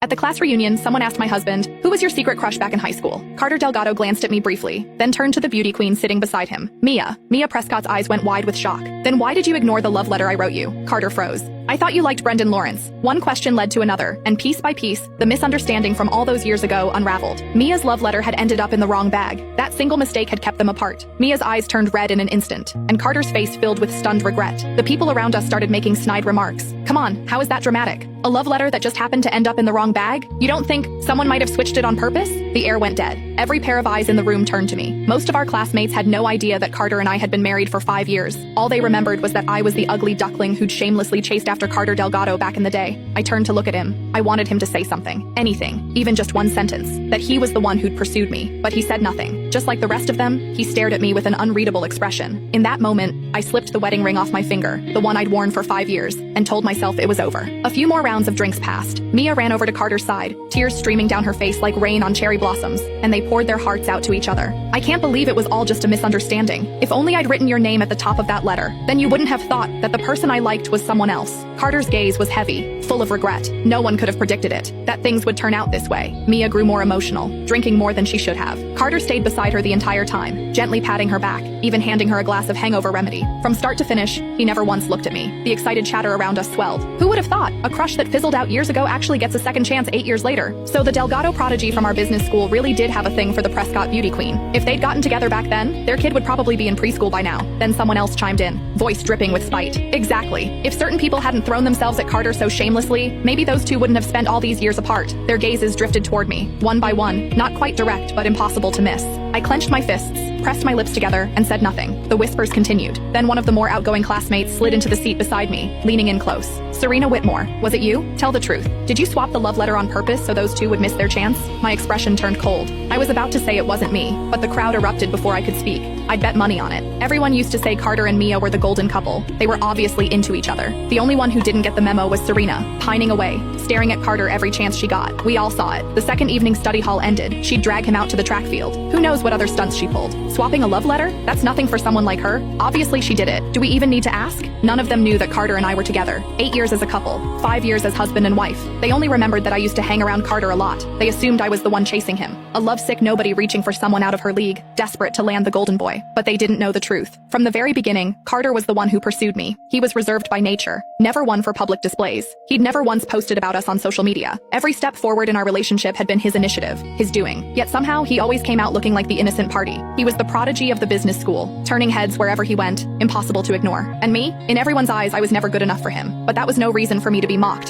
At the class reunion, someone asked my husband, "Who was your secret crush back in high school?" Carter Delgado glanced at me briefly, then turned to the beauty queen sitting beside him. Mia. Mia Prescott's eyes went wide with shock. "Then why did you ignore the love letter I wrote you?" Carter froze. "I thought you liked Brendan Lawrence." One question led to another, and piece by piece, the misunderstanding from all those years ago unraveled. Mia's love letter had ended up in the wrong bag. That single mistake had kept them apart. Mia's eyes turned red in an instant, and Carter's face filled with stunned regret. The people around us started making snide remarks. "Come on, how is that dramatic? A love letter that just happened to end up in the wrong bag? You don't think someone might have switched it on purpose?" The air went dead. Every pair of eyes in the room turned to me. Most of our classmates had no idea that Carter and I had been married for 5 years. All they remembered was that I was the ugly duckling who'd shamelessly chased after Carter Delgado back in the day. I turned to look at him. I wanted him to say something. Anything. Even just one sentence. That he was the one who'd pursued me. But he said nothing. Just like the rest of them, he stared at me with an unreadable expression. In that moment, I slipped the wedding ring off my finger, the one I'd worn for 5 years, and told myself it was over. A few more rounds of drinks passed. Mia ran over to Carter's side, tears streaming down her face like rain on cherry blossoms, and they poured their hearts out to each other. "I can't believe it was all just a misunderstanding. If only I'd written your name at the top of that letter. Then you wouldn't have thought that the person I liked was someone else." Carter's gaze was heavy, full of regret. No one could have predicted it, that things would turn out this way. Mia grew more emotional, drinking more than she should have. Carter stayed beside her the entire time, gently patting her back, even handing her a glass of hangover remedy. From start to finish, he never once looked at me. The excited chatter around us swelled. Who would have thought? A crush that fizzled out years ago actually gets a second chance 8 years later. So the Delgado prodigy from our business school really did have a thing for the Prescott beauty queen. If they'd gotten together back then, their kid would probably be in preschool by now. Then someone else chimed in, voice dripping with spite. "Exactly. If certain people hadn't thrown themselves at Carter so shamelessly, maybe those two wouldn't have spent all these years apart." Their gazes drifted toward me, one by one, not quite direct but impossible to miss. I clenched my fists, pressed my lips together, and said nothing. The whispers continued. Then one of the more outgoing classmates slid into the seat beside me, leaning in close. "Serena Whitmore, was it you? Tell the truth. Did you swap the love letter on purpose so those two would miss their chance?" My expression turned cold. I was about to say it wasn't me, but the crowd erupted before I could speak. I'd bet money on it. Everyone used to say Carter and Mia were the golden couple. They were obviously into each other. The only one who didn't get the memo was Serena, pining away, staring at Carter every chance she got. We all saw it. The second evening study hall ended. She'd drag him out to the track field. Who knows what other stunts she pulled. Swapping a love letter? That's nothing for someone like her. Obviously she did it. Do we even need to ask? None of them knew that Carter and I were together. 8 years as a couple. 5 years as husband and wife. They only remembered that I used to hang around Carter a lot. They assumed I was the one chasing him. A lovesick nobody reaching for someone out of her league, desperate to land the golden boy. But they didn't know the truth. From the very beginning, Carter was the one who pursued me. He was reserved by nature. Never one for public displays. He'd never once posted about us on social media. Every step forward in our relationship had been his initiative, his doing. Yet somehow, he always came out looking like the innocent party. He was the prodigy of the business school, turning heads wherever he went, impossible to ignore. And me? In everyone's eyes, I was never good enough for him. But that was no reason for me to be mocked.